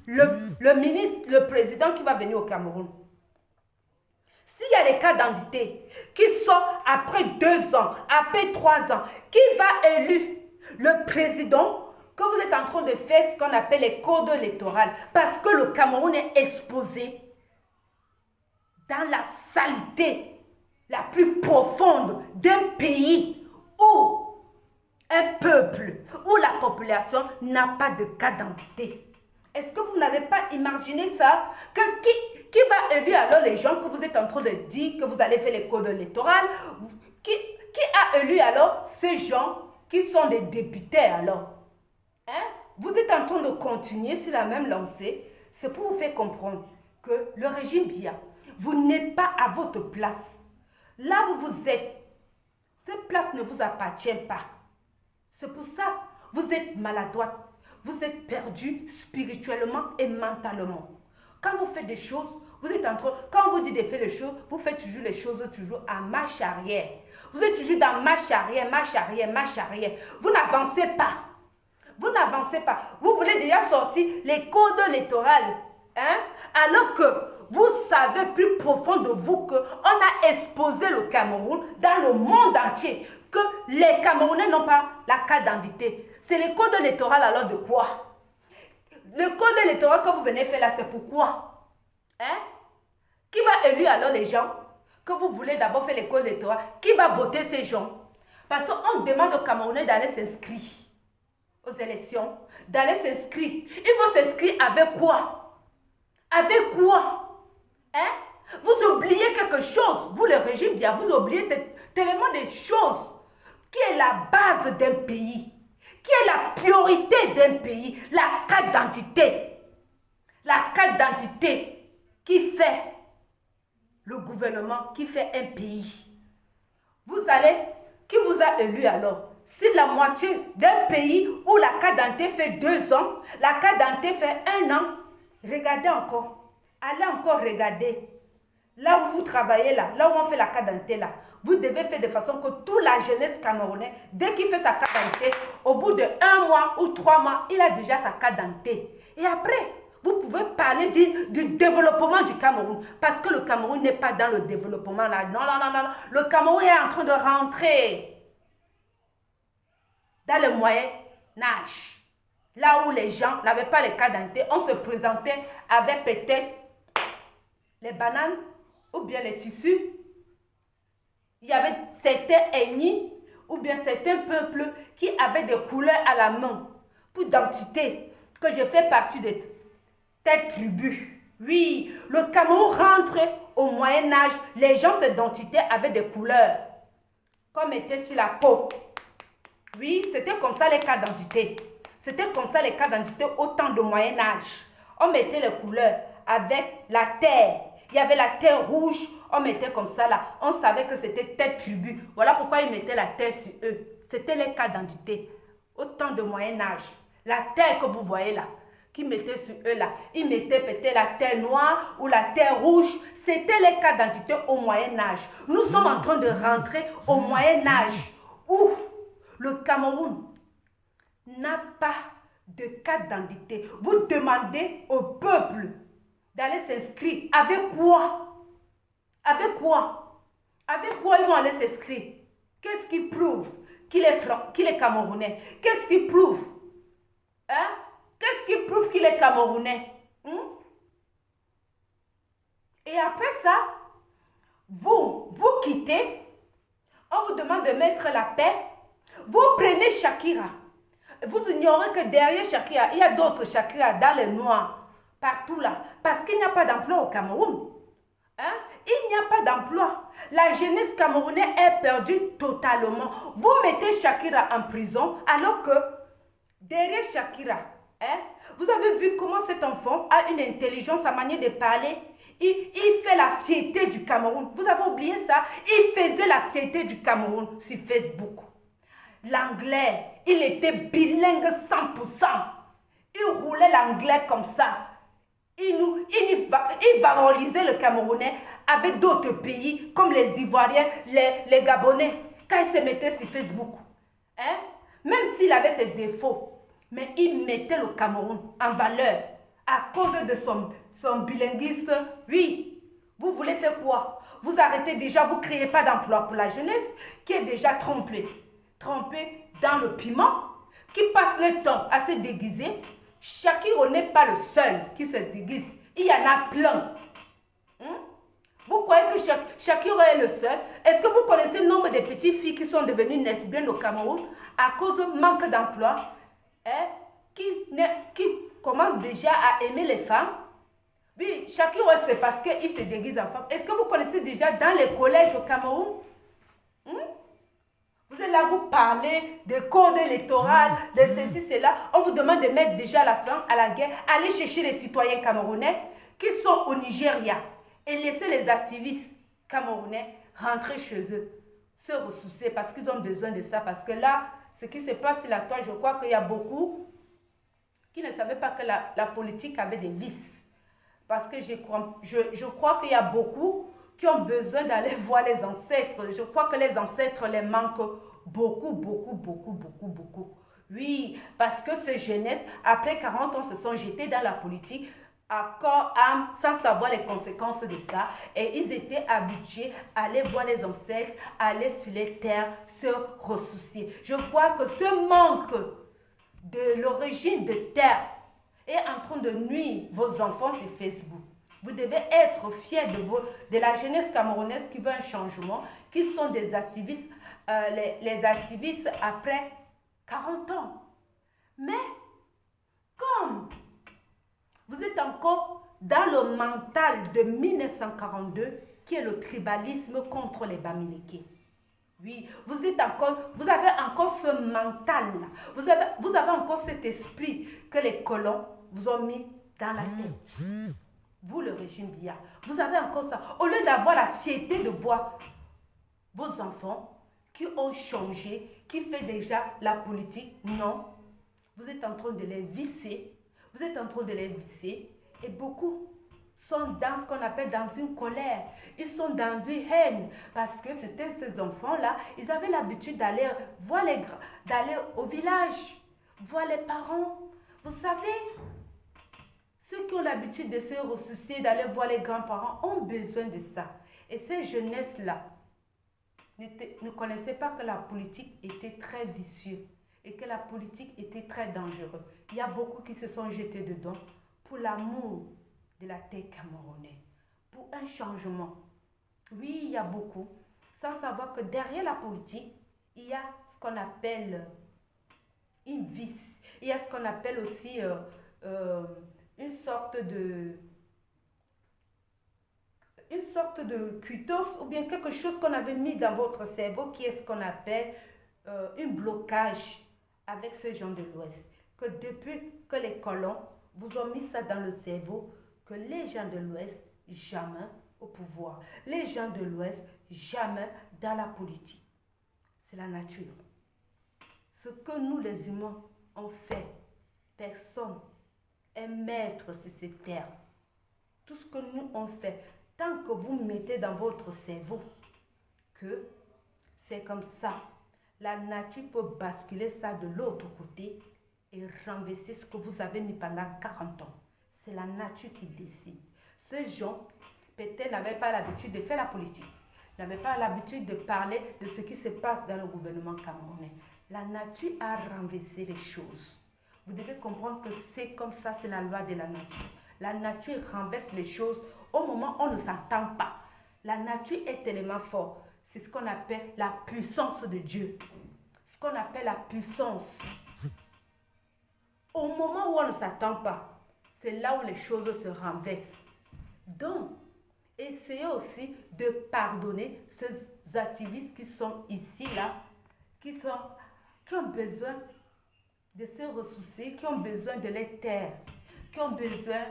le ministre, le président qui va venir au Cameroun? S'il y a les cartes d'identité qui sortent après 2 ans, après 3 ans, qui va élire le président que vous êtes en train de faire ce qu'on appelle les codes électoraux? Parce que le Cameroun est exposé dans la saleté la plus profonde d'un pays où un peuple, où la population n'a pas de carte d'identité. Est-ce que vous n'avez pas imaginé ça? Que qui va élire alors les gens que vous êtes en train de dire que vous allez faire les codes électoraux? Qui a élu alors ces gens qui sont des députés alors? Hein? Vous êtes en train de continuer sur la même lancée. C'est pour vous faire comprendre que le régime Biya, vous n'êtes pas à votre place. Là où vous êtes, cette place ne vous appartient pas. C'est pour ça que vous êtes maladroite. Vous êtes perdu spirituellement et mentalement. Quand vous faites des choses, vous êtes en train, quand vous dites de faire les choses, vous faites toujours les choses toujours à marche arrière. Vous êtes toujours dans marche arrière, marche arrière, marche arrière. Vous n'avancez pas. Vous n'avancez pas. Vous voulez déjà sortir les codes électoraux. Hein? Alors que vous savez plus profond de vous qu'on a exposé le Cameroun dans le monde entier. Que les Camerounais n'ont pas la carte d'identité. C'est le code électoral alors de quoi? Le code électoral que vous venez faire là, c'est pourquoi? Hein? Qui va élire alors les gens que vous voulez d'abord faire le code électoral? Qui va voter ces gens? Parce qu'on demande aux Camerounais d'aller s'inscrire aux élections, d'aller s'inscrire. Ils vont s'inscrire avec quoi? Avec quoi? Hein? Vous oubliez quelque chose, vous le régime bien, vous oubliez tellement de choses qui est la base d'un pays. Qui est la priorité d'un pays? La carte d'identité. La carte d'identité qui fait le gouvernement, qui fait un pays. Qui vous a élu alors? Si la moitié d'un pays où la carte d'identité fait 2 ans, la carte d'identité fait 1 an, regardez encore. Allez encore regarder. Là où vous travaillez là où on fait la carte d'identité là, vous devez faire de façon que toute la jeunesse camerounaise, dès qu'il fait sa carte d'identité, au bout de 1 mois ou 3 mois, il a déjà sa carte d'identité. Et après, vous pouvez parler du développement du Cameroun. Parce que le Cameroun n'est pas dans le développement là. Non, non, non, non. Le Cameroun est en train de rentrer dans le moyen âge. Là où les gens n'avaient pas les cartes d'identité, on se présentait avec peut-être les bananes ou bien les tissus. Il y avait certains ethnies ou bien certains peuples qui avaient des couleurs à la main pour identité que je fais partie de telle tribu. Oui, le Cameroun rentre au Moyen-Âge. Les gens, cette identité avaient des couleurs comme était sur la peau. Oui, c'était comme ça les cartes d'identité. C'était comme ça les cartes d'identité au temps du Moyen-Âge. On mettait les couleurs avec la terre. Il y avait la terre rouge, on mettait comme ça là. On savait que c'était telle tribu. Voilà pourquoi ils mettaient la terre sur eux. C'était les cartes d'identité. Au temps du Moyen-Âge. La terre que vous voyez là, qui mettaient sur eux là. Ils mettaient peut-être la terre noire ou la terre rouge. C'était les cartes d'identité au Moyen-Âge. Nous sommes en train de rentrer au Moyen-Âge où le Cameroun n'a pas de carte d'identité. Vous demandez au peuple d'aller s'inscrire. Avec quoi? Avec quoi? Avec quoi ils vont aller s'inscrire? Qu'est-ce qui prouve qu'il est Camerounais? Qu'est-ce qui prouve? Hein? Qu'est-ce qui prouve qu'il est Camerounais? Et après ça, vous quittez, on vous demande de mettre la paix, vous prenez Shakira. Vous ignorez que derrière Shakira, il y a d'autres Shakira dans les noirs, partout là, parce qu'il n'y a pas d'emploi au Cameroun. Hein? Il n'y a pas d'emploi. La jeunesse camerounaise est perdue totalement. Vous mettez Shakira en prison alors que derrière Shakira, hein, vous avez vu comment cet enfant a une intelligence, sa manière de parler. Il fait la fierté du Cameroun. Vous avez oublié ça? Il faisait la fierté du Cameroun sur Facebook. L'anglais, il était bilingue 100%. Il roulait l'anglais comme ça. Il valorisait le Camerounais avec d'autres pays comme les Ivoiriens, les Gabonais, quand il se mettait sur Facebook. Hein? Même s'il avait ses défauts, mais il mettait le Cameroun en valeur à cause de son bilinguisme. Oui, vous voulez faire quoi? Vous arrêtez déjà, vous ne créez pas d'emploi pour la jeunesse qui est déjà trempée dans le piment, qui passe le temps à se déguiser. Shakira n'est pas le seul qui se déguise. Il y en a plein. Vous croyez que Shakira est le seul? Est-ce que vous connaissez le nombre de petites filles qui sont devenues lesbiennes au Cameroun à cause du manque d'emploi, hein, qui commencent déjà à aimer les femmes? Oui, Shakira, c'est parce qu'il se déguise en femme. Est-ce que vous connaissez déjà dans les collèges au Cameroun? Vous êtes là, vous parlez de code électoral, de ceci, cela. On vous demande de mettre déjà la fin à la guerre. Allez chercher les citoyens camerounais qui sont au Nigeria et laisser les activistes camerounais rentrer chez eux, se ressourcer parce qu'ils ont besoin de ça. Parce que là, ce qui se passe sur la toile, je crois qu'il y a beaucoup qui ne savaient pas que la politique avait des vices. Parce que je crois qu'il y a beaucoup qui ont besoin d'aller voir les ancêtres. Je crois que les ancêtres les manquent beaucoup. Oui, parce que ces jeunesses, après 40 ans, se sont jetés dans la politique à corps, âme, sans savoir les conséquences de ça. Et ils étaient habitués à aller voir les ancêtres, aller sur les terres, se ressourcer. Je crois que ce manque de l'origine de terre est en train de nuire vos enfants sur Facebook. Vous devez être fiers de la jeunesse camerounaise qui veut un changement, qui sont des activistes, les activistes après 40 ans. Mais comme vous êtes encore dans le mental de 1942, qui est le tribalisme contre les Bamileke. Oui, vous avez encore ce mental-là. Vous avez encore cet esprit que les colons vous ont mis dans la tête. Vous, le régime Biya, vous avez encore ça. Au lieu d'avoir la fierté de voir vos enfants qui ont changé, qui fait déjà la politique, non. Vous êtes en train de les visser. Vous êtes en train de les visser. Et beaucoup sont dans ce qu'on appelle dans une colère. Ils sont dans une haine. Parce que c'était ces enfants-là, ils avaient l'habitude d'aller voir d'aller au village, voir les parents. Vous savez, ceux qui ont l'habitude de se ressourcer, d'aller voir les grands-parents, ont besoin de ça. Et ces jeunesses-là ne connaissaient pas que la politique était très vicieuse et que la politique était très dangereuse. Il y a beaucoup qui se sont jetés dedans pour l'amour de la terre camerounaise, pour un changement. Oui, il y a beaucoup, sans savoir que derrière la politique, il y a ce qu'on appelle une vice. Il y a ce qu'on appelle aussi une sorte de cuitos ou bien quelque chose qu'on avait mis dans votre cerveau qui est ce qu'on appelle un blocage avec ce gens de l'Ouest. Que depuis que les colons vous ont mis ça dans le cerveau, que les gens de l'Ouest, jamais au pouvoir. Les gens de l'Ouest, jamais dans la politique. C'est la nature. Ce que nous les humains ont fait, personne est maître sur cette terre. Tout ce que nous on fait, tant que vous mettez dans votre cerveau que c'est comme ça, la nature peut basculer ça de l'autre côté et renverser ce que vous avez mis pendant 40 ans. C'est la nature qui décide. Ces gens, peut-être, n'avaient pas l'habitude de faire la politique, n'avaient pas l'habitude de parler de ce qui se passe dans le gouvernement camerounais. La nature a renversé les choses. Vous devez comprendre que c'est comme ça, c'est la loi de la nature. La nature renverse les choses au moment où on ne s'entend pas. La nature est tellement forte. C'est ce qu'on appelle la puissance de Dieu. Ce qu'on appelle la puissance. Au moment où on ne s'attend pas, c'est là où les choses se renversent. Donc, essayez aussi de pardonner ces activistes qui sont ici, là, qui ont besoin de se ressourcer, qui ont besoin de les terres, qui ont besoin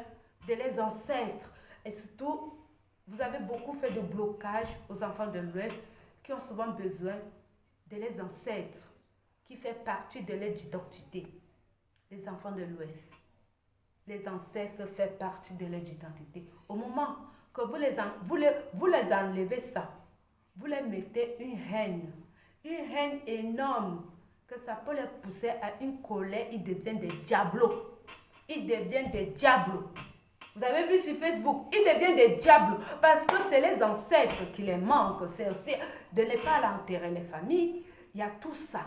de les ancêtres. Et surtout, vous avez beaucoup fait de blocage aux enfants de l'Ouest qui ont souvent besoin de les ancêtres, qui fait partie de leur identité. Les enfants de l'Ouest. Les ancêtres font partie de leur identité. Au moment que vous les enlevez ça, vous les mettez une haine énorme, que ça peut les pousser à une colère, ils deviennent des diablos. Ils deviennent des diablos. Vous avez vu sur Facebook, ils deviennent des diablos parce que c'est les ancêtres qui les manquent. C'est aussi de ne pas enterrer les familles. Il y a tout ça.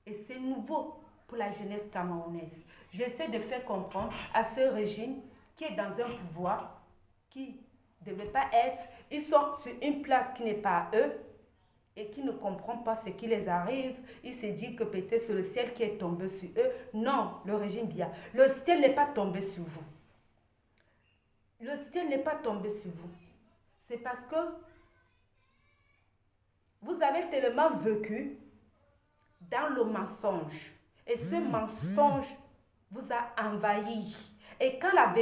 Et c'est nouveau pour la jeunesse camerounaise. J'essaie de faire comprendre à ce régime qui est dans un pouvoir qui ne devait pas être. Ils sont sur une place qui n'est pas à eux et qui ne comprennent pas ce qui les arrive. Ils se disent que peut-être c'est le ciel qui est tombé sur eux. Non, le régime bien. Le ciel n'est pas tombé sur vous. Le ciel n'est pas tombé sur vous. C'est parce que vous avez tellement vécu dans le mensonge. Et ce mensonge vous a envahi. Et quand la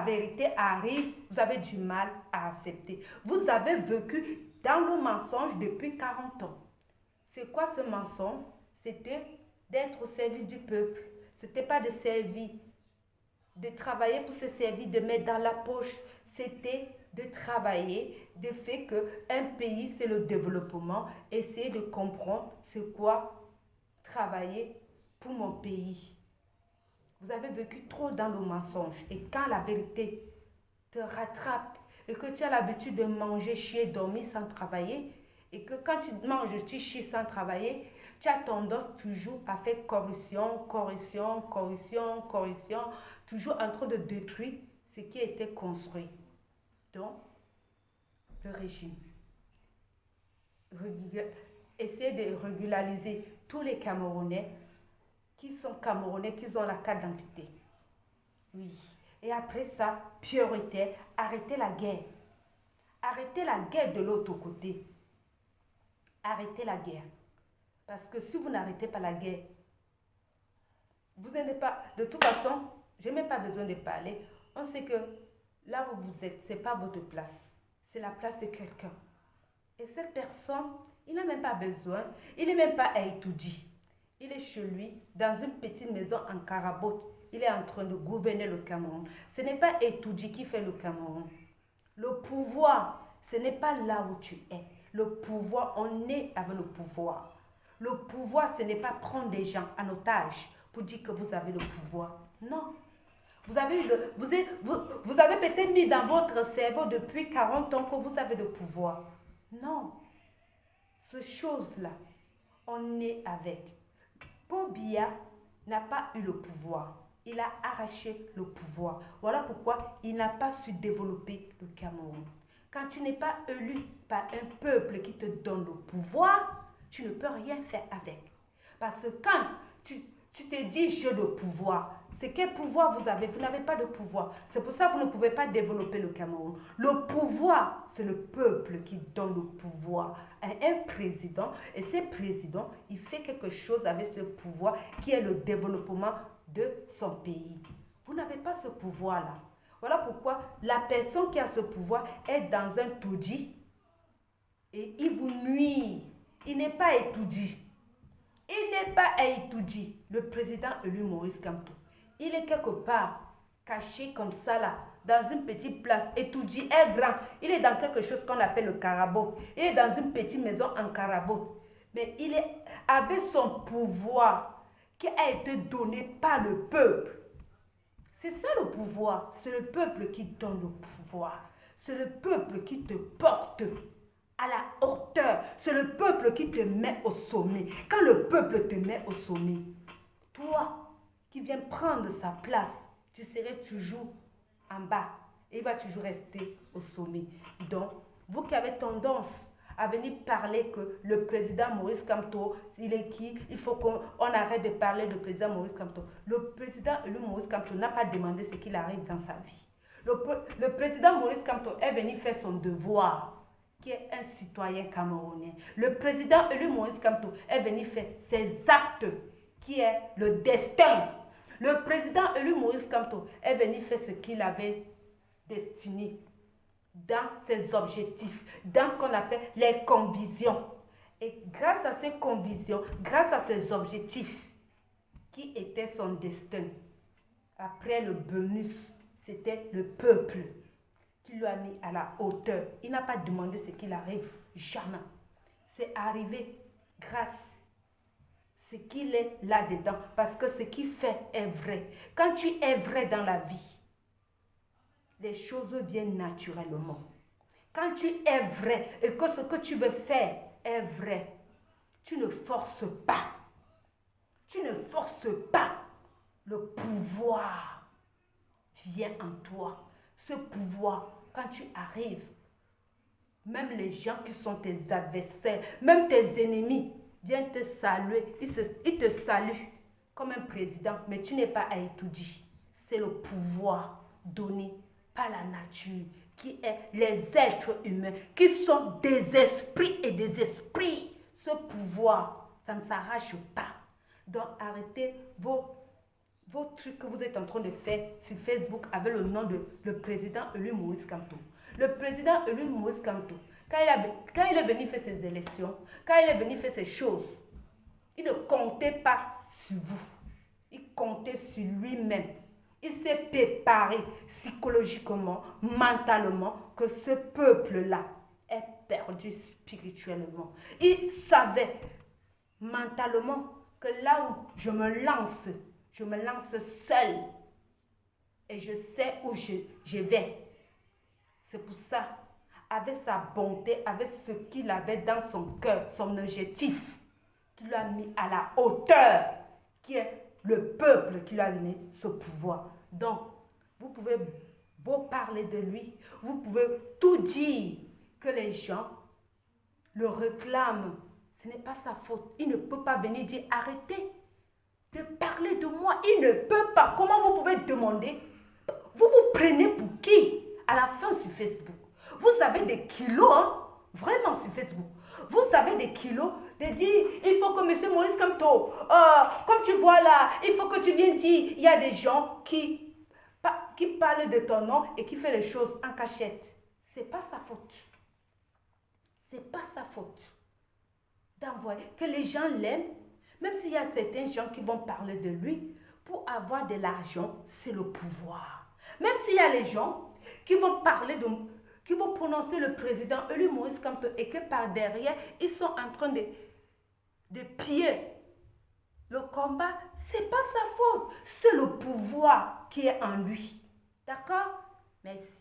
vérité arrive, vous avez du mal à accepter. Vous avez vécu dans le mensonge depuis 40 ans. C'est quoi ce mensonge? C'était d'être au service du peuple. C'était pas de servir, de travailler pour se servir, de mettre dans la poche. C'était de travailler, de fait qu'un pays, c'est le développement. Essayer de comprendre c'est quoi travailler pour mon pays. Vous avez vécu trop dans le mensonge. Et quand la vérité te rattrape et que tu as l'habitude de manger, chier, dormir sans travailler, et que quand tu manges, tu chies sans travailler, tu as tendance toujours à faire corruption, toujours en train de détruire ce qui a été construit. Donc, le régime. Essayez de régulariser tous les Camerounais qui sont Camerounais, qui ont la carte d'identité. Oui. Et après ça, priorité, arrêtez la guerre. Arrêtez la guerre de l'autre côté. Arrêtez la guerre. Parce que si vous n'arrêtez pas la guerre, vous n'allez pas... De toute façon, je n'ai même pas besoin de parler. On sait que là où vous êtes, ce n'est pas votre place. C'est la place de quelqu'un. Et cette personne, il n'a même pas besoin. Il n'est même pas à étudier. Il est chez lui, dans une petite maison en Carabote. Il est en train de gouverner le Cameroun. Ce n'est pas étudier qui fait le Cameroun. Le pouvoir, ce n'est pas là où tu es. Le pouvoir, on est avec le pouvoir. Le pouvoir, ce n'est pas prendre des gens en otage pour dire que vous avez le pouvoir. Non. Vous avez peut-être mis dans votre cerveau depuis 40 ans que vous avez le pouvoir. Non. Ces choses-là, on est avec. Paul Biya n'a pas eu le pouvoir. Il a arraché le pouvoir. Voilà pourquoi il n'a pas su développer le Cameroun. Quand tu n'es pas élu par un peuple qui te donne le pouvoir, tu ne peux rien faire avec. Parce que quand tu te dis j'ai le pouvoir, c'est quel pouvoir vous avez? Vous n'avez pas de pouvoir. C'est pour ça que vous ne pouvez pas développer le Cameroun. Le pouvoir, c'est le peuple qui donne le pouvoir à un président. Et ce président, il fait quelque chose avec ce pouvoir qui est le développement de son pays. Vous n'avez pas ce pouvoir-là. Voilà pourquoi la personne qui a ce pouvoir est dans un taudis et il vous nuit. Il n'est pas étudié. Il n'est pas étudié. Le président élu Maurice Kamto, il est quelque part caché comme ça là, dans une petite place. Étudié est grand. Il est dans quelque chose qu'on appelle le Carabote. Il est dans une petite maison en Carabote. Mais il est avec son pouvoir qui a été donné par le peuple. C'est ça le pouvoir. C'est le peuple qui donne le pouvoir. C'est le peuple qui te porte à la hauteur. C'est le peuple qui te met au sommet. Quand le peuple te met au sommet, toi qui viens prendre sa place, tu serais toujours en bas. Et il va toujours rester au sommet. Donc, vous qui avez tendance à venir parler que le président Maurice Kamto, il est qui? Il faut qu'on arrête de parler du président Maurice Kamto. Le président Maurice Kamto n'a pas demandé ce qu'il arrive dans sa vie. Le président Maurice Kamto est venu faire son devoir, qui est un citoyen camerounais. Le président élu Maurice Kamto est venu faire ses actes, qui est le destin. Le président élu Maurice Kamto est venu faire ce qu'il avait destiné dans ses objectifs, dans ce qu'on appelle les convictions. Et grâce à ces convictions, grâce à ses objectifs, qui était son destin, après le bonus, c'était le peuple qui lui a mis à la hauteur. Il n'a pas demandé ce qu'il arrive, jamais. C'est arrivé grâce ce qu'il est là-dedans, parce que ce qu'il fait est vrai. Quand tu es vrai dans la vie, les choses viennent naturellement. Quand tu es vrai et que ce que tu veux faire est vrai, tu ne forces pas. Tu ne forces pas. Le pouvoir vient en toi. Ce pouvoir, quand tu arrives, même les gens qui sont tes adversaires, même tes ennemis, viennent te saluer. Ils te saluent comme un président, mais tu n'es pas à étudier. C'est le pouvoir donné par la nature, qui est les êtres humains, qui sont des esprits et des esprits. Ce pouvoir, ça ne s'arrache pas. Donc arrêtez vos trucs que vous êtes en train de faire sur Facebook avec le nom de le président élu Maurice Kamto. Le président élu Maurice Kamto, quand il est venu faire ses élections, quand il est venu faire ses choses, il ne comptait pas sur vous. Il comptait sur lui-même. Il s'est préparé psychologiquement, mentalement, que ce peuple-là est perdu spirituellement. Il savait mentalement que là où je me lance seul. Et je sais où je vais. C'est pour ça, avec sa bonté, avec ce qu'il avait dans son cœur, son objectif, qu'il a mis à la hauteur, qui est le peuple qui lui a donné ce pouvoir. Donc, vous pouvez beau parler de lui, vous pouvez tout dire que les gens le réclament. Ce n'est pas sa faute. Il ne peut pas venir dire arrêtez de parler de moi. Il ne peut pas. Comment vous pouvez demander? Vous vous prenez pour qui? À la fin sur Facebook. Vous avez des kilos, hein? Vraiment sur Facebook. Vous avez des kilos de dire, il faut que M. Maurice Kamto, comme tu vois là, il faut que tu viennes dire, il y a des gens qui parlent de ton nom et qui font les choses en cachette. Ce n'est pas sa faute. Ce n'est pas sa faute. D'envoyer, que les gens l'aiment, même s'il y a certains gens qui vont parler de lui, pour avoir de l'argent, c'est le pouvoir. Même s'il y a les gens qui vont parler qui vont prononcer le président élu Maurice Kamto et que par derrière, ils sont en train de piller le combat, c'est pas sa faute. C'est le pouvoir qui est en lui. D'accord? Merci.